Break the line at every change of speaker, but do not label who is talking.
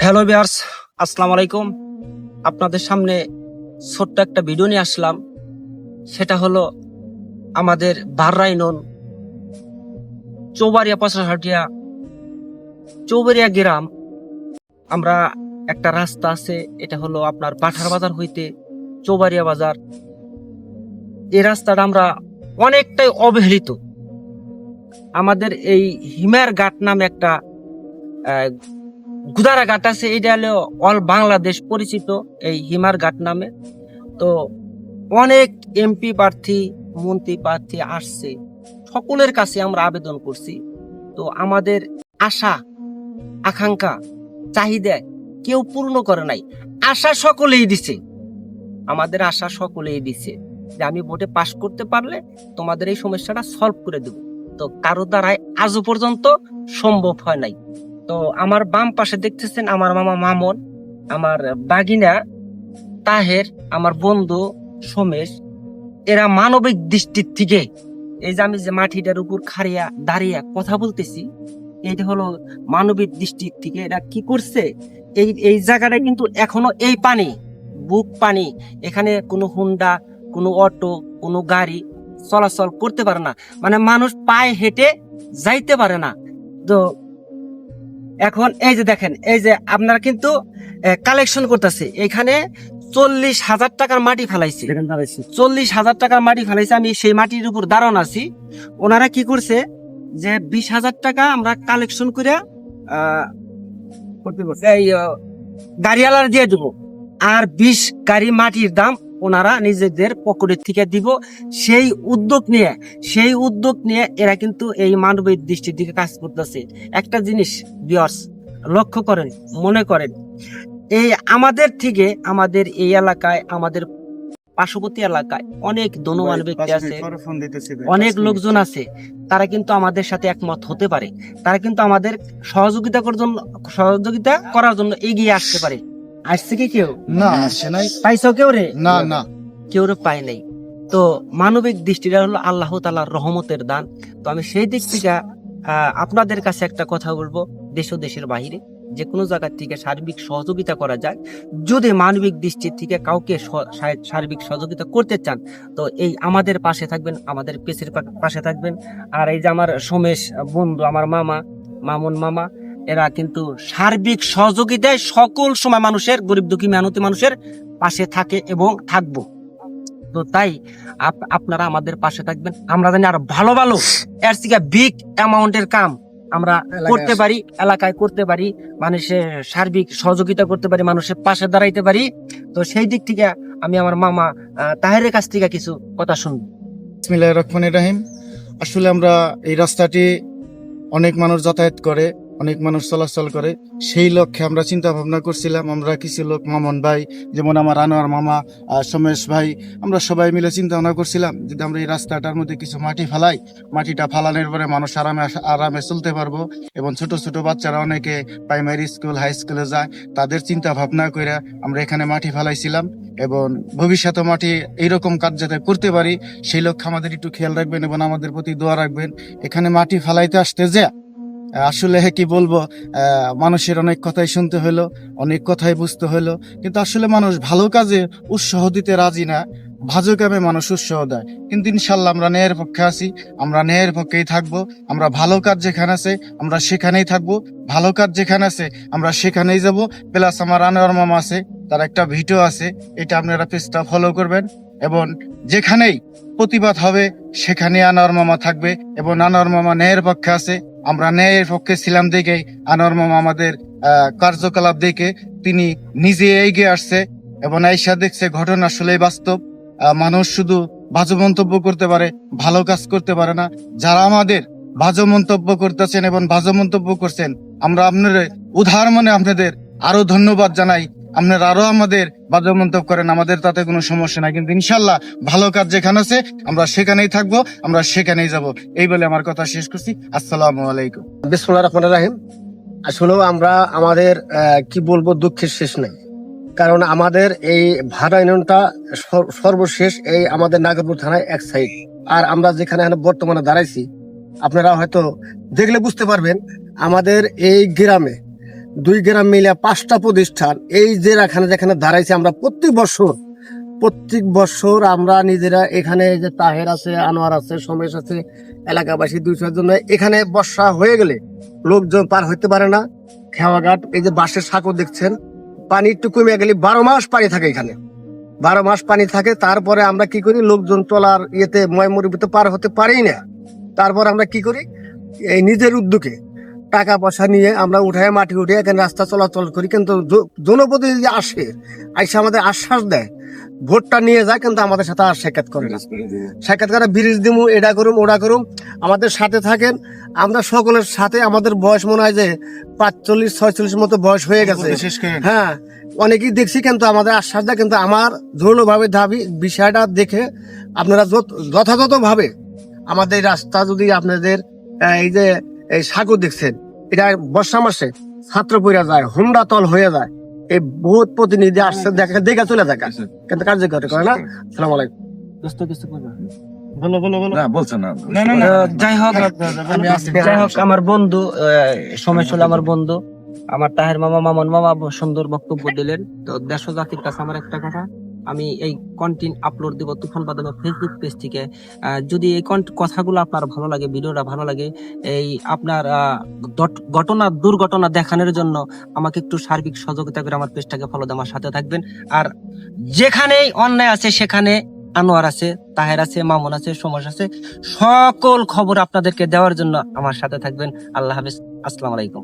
Hello viewers, আসসালামু আলাইকুম। আপনাদের সামনে ছোট্ট একটা ভিডিও নিয়ে আসলাম। সেটা হলো আমাদের বাহরাইনন চৌবাড়িয়া পঁচাশাটিয়া চৌবাড়িয়া গ্রাম। আমরা একটা রাস্তা আছে, এটা হলো আপনার পাঠার বাজার হইতে চৌবাড়িয়া বাজার। এই রাস্তাটা আমরা অনেকটাই অবহেলিত। আমাদের এই হিমার ঘাট নামে একটা গুদারা ঘাট আছে, এটা হলো অল বাংলাদেশ পরিচিত এই হিমার ঘাট নামে। তো অনেক এমপি প্রার্থী, মন্ত্রী প্রার্থী আসছে, সকলের কাছে আমরা আবেদন করছি। তো আমাদের আশা আকাঙ্ক্ষা চাহিদা কেউ পূর্ণ করে নাই। আশা সকলেই দিছে, আমাদের আশা সকলেই দিছে যে আমি ভোটে পাশ করতে পারলে তোমাদের এই সমস্যাটা সলভ করে দেব। তো কারো দ্বারাই আজও পর্যন্ত সম্ভব হয় নাই। তো আমার বাম পাশে দেখতেছেন আমার মামা মামন, আমার বাগিনা তাহের, আমার বন্ধু সোমেশ। এরা মানবিক দৃষ্টির থেকে, এই যে আমি যে মাটিটার উপর খাড়িয়া দাঁড়িয়ে কথা বলতেছি, এইটা হলো মানবিক দৃষ্টির থেকে এরা কি করছে। এই জায়গাটা কিন্তু এখনো এই পানি, বুক পানি, এখানে কোনো হুন্ডা, কোনো অটো, কোনো গাড়ি চলাচল করতে পারে না, মানে মানুষ পায়ে হেঁটে যাইতে পারে না। তো এখন এই যে দেখেন, এই যে আপনারা কিন্তু কালেকশন করতেছে, এখানে 40,000 টাকার মাটি ফেলাইছে, 40,000 টাকার মাটি ফেলাইছে। আমি সেই মাটির উপর দাঁড়ান আছি। ওনারা কি করছে যে 20,000 টাকা আমরা কালেকশন করে গাড়িওয়ালার দিয়ে দেবো, আর 20 গাড়ি মাটির দাম ওনারা নিজেদের পকেটের থেকে দিব। সেই উদ্যোগ নিয়ে এরা কিন্তু এই মানবিক দৃষ্টির দিকে কাজ করতেছে। একটা জিনিস ভিউয়ার্স লক্ষ্য করেন, মনে করেন, এই আমাদের থেকে, আমাদের এই এলাকায়, আমাদের পার্শ্ববর্তী এলাকায় অনেক ধনবান ব্যক্তি আছে, অনেক লোকজন আছে, তারা কিন্তু আমাদের সাথে একমত হতে পারে, তারা কিন্তু আমাদের সহযোগিতা করার জন্য এগিয়ে আসতে পারে। আসছে কি কেউ?
না, আসে নাই।
পাইছো কেউ রে?
না না,
কেউ রে পায় নাই। তো মানবিক দৃষ্টিটা হলো আল্লাহ তাআলার রহমতের দান। তো আমি সেই দিক থেকে আপনাদের কাছে একটা কথা বলবো, দেশ ও দেশের বাইরে যে কোনো জায়গার থেকে সার্বিক সহযোগিতা করা যায়। যদি মানবিক দৃষ্টির থেকে কাউকে সার্বিক সহযোগিতা করতে চান, তো এই আমাদের পাশে থাকবেন, আমাদের পেছের পাশে থাকবেন। আর এই যে আমার সোমেশ বন্ধু, আমার মামা মামুন মামা, এরা কিন্তু সার্বিক সহযোগিতায় সকল সময় মানুষের, গরিব দুঃখী মেহনতি মানুষের পাশে থাকে এবং থাকবো। তো তাই আপনারা আমাদের পাশে থাকবেন। আমরা জানি আর ভালো ভালো এর থেকে বিগ অ্যামাউন্টের কাম আমরা করতে পারি, এলাকায় করতে পারি, মানুষের সার্বিক সহযোগিতা করতে পারি, মানুষের পাশে দাঁড়াইতে পারি। তো সেই দিক থেকে আমি আমার মামা তাহেরের কাছ থেকে কিছু কথা শুনবো।
বিসমিল্লাহির রহমানির রহিম। আসলে আমরা এই রাস্তাটি অনেক মানুষ যাতায়াত করে, অনেক মানুষ চলাচল করে, সেই লক্ষ্যে আমরা চিন্তা ভাবনা করছিলাম। আমরা কিছু লোক, মামন ভাই, যেমন আমার আনোয়ার মামা, সোমেশ ভাই, আমরা সবাই মিলে চিন্তা ভাবনা করছিলাম যদি আমরা এই রাস্তাটার মধ্যে কিছু মাটি ফেলাই, মাটিটা ফালানোর পরে মানুষ আরামে চলতে পারবো। এবং ছোট ছোট বাচ্চারা অনেকে প্রাইমারি স্কুল, হাই স্কুলে যায়, তাদের চিন্তা ভাবনা করে আমরা এখানে মাটি ফেলাইছিলাম। এবং ভবিষ্যতে মাটি এইরকম কাজ যাতে করতে পারি, সেই লক্ষ্যে আমাদের একটু খেয়াল রাখবেন এবং আমাদের প্রতি দোয়া রাখবেন। এখানে মাটি ফেলাইতে আসতে যে আসলে কি বলবো, মানুষের অনেক কথাই শুনতে হলো, অনেক কথাই বুঝতে হলো, কিন্তু আসলে মানুষ ভালো কাজে উৎসাহ দিতে রাজি না, ভালো কামে মানুষ উৎসাহ দেয়। কিন্তু ইনশাল্লাহ আমরা ন্যায়ের পক্ষে আছি, আমরা ন্যায়ের পক্ষেই থাকবো। আমরা ভালো কাজ যেখানে আছে আমরা সেখানেই থাকবো, ভালো কাজ যেখানে আছে আমরা সেখানেই যাব। প্লাস আমার আনোয়ার মামা আছে, তার একটা ভিডিও আছে, এটা আপনারা পেজটা ফলো করবেন। এবং যেখানেই প্রতিবাদ হবে সেখানে আনোয়ার মামা থাকবে, এবং আনোয়ার মামা ন্যায়ের পক্ষে আছে। আমরা ন্যায়ের পক্ষে ছিলাম দেখেই আনোয়ার মামা আমাদের কার্যকলাপ দেখে তিনি নিজে এগিয়ে আসছে এবং আইসা দেখছে ঘটনা আসলে বাস্তব। মানুষ শুধু বাজে মন্তব্য করতে পারে, ভালো কাজ করতে পারে না। যারা আমাদের বাজে মন্তব্য করতেছেন এবং বাজে মন্তব্য করছেন, আমরা আপনাদের উদার মনে আপনাদের আরো ধন্যবাদ জানাই। আপনারা আরো আমাদের বাজে মন্তব্য করেন, আমাদের তাতে কোনো সমস্যা নাই, কিন্তু ইনশাল্লাহ ভালো কাজ যেখানে আছে আমরা সেখানেই থাকবো, আমরা সেখানেই যাব। এই বলে আমার কথা শেষ করছি। আসসালামু আলাইকুম।
বিসমিল্লাহির রহমানির রহিম। আসলে আমরা আমাদের কি বলবো, দুঃখের শেষ নাই। কারণ আমাদের এই ভাড়া ইউনিয়নটা সর্বশেষ এই আমাদের নাগরপুর থানায় এক সাইড, আর আমরা যেখানে বর্তমানে দাঁড়াইছি, আপনারা হয়তো দেখলে বুঝতে পারবেন আমাদের এই গ্রামে 2 গ্রাম মিলে 5টা প্রতিষ্ঠান, এই যে যেখানে দাঁড়াইছে, আমরা প্রত্যেক বছর আমরা নিজেরা এখানে, যে তাহের আছে, আনোয়ার আছে, সমেশ আছে, এলাকাবাসী 200 জন এখানে বর্ষা হয়ে গেলে লোকজন পার হইতে পারে না। খেওয়াঘাট, এই যে বাঁশের সাঁকো দেখছেন, পানি একটু কমে গেলে 12 মাস পানি থাকে এখানে, 12 মাস পানি থাকে। তারপরে আমরা কি করি, লোকজন চলার ইয়েতে ময়মরুবিতে পার হতে পারেই না। তারপর আমরা কি করি, এই নিজের উদ্যোগে টাকা পয়সা নিয়ে আমরা উঠায় মাটি উঠে এখানে রাস্তা চলাচল করি। কিন্তু জনপ্রতিনিধি আসে, আমাদের আশ্বাস দেয়, ভোটটা নিয়ে যায়, কিন্তু আমাদের সাথে আর সাক্ষাৎ করে না। সাক্ষাৎ করে ব্রিজ দিমু, এটা করুম ওটা করুম, আমাদের সাথে থাকেন। আমরা সকলের সাথে, আমাদের বয়স মনে হয় যে 45-46 মতো বয়স হয়ে গেছে। হ্যাঁ, অনেকেই দেখছি, কিন্তু আমাদের আশ্বাস দেয়। কিন্তু আমার ধরুনভাবে দাবি, বিষয়টা দেখে আপনারা যথাযথভাবে আমাদের এই রাস্তা, যদি আপনাদের এই যে এই সাগর দেখছেন, এটা বর্ষা মাসে ছাত্র পড়া যায়, হুমড়া তল হয়ে যায়। এই বহুত প্রতিনিধি আসছে, দেখে চলে যায়, কিন্তু কার্যকর করে না। সালাম আলাইকুম।
যাই হোক আমার বন্ধু সময় হলো, আমার বন্ধু আমার তাহের মামা, মামন মামা সুন্দর বক্তব্য দিলেন। তো দেশ ও জাতির কাছে আমার একটা কথা, আমি এই কন্টেন্ট আপলোড দিব তুফান বাদমা ফেসবুক পেজ থেকে। যদি এই কথাগুলো আপনার ভালো লাগে, ভিডিওটা ভালো লাগে, এই আপনার দুর্ঘটনা দেখানোর জন্য আমাকে একটু সার্বিক সহযোগিতা করে আমার পেজটাকে ফলো দিয়ে আমার সাথে থাকবেন। আর যেখানেই অন্যায় আছে সেখানে আনোয়ার আছে, তাহের আছে, মামুন আছে, সমস আছে, সকল খবর আপনাদেরকে দেওয়ার জন্য আমার সাথে থাকবেন। আল্লাহ হাফেজ, আসসালামু আলাইকুম।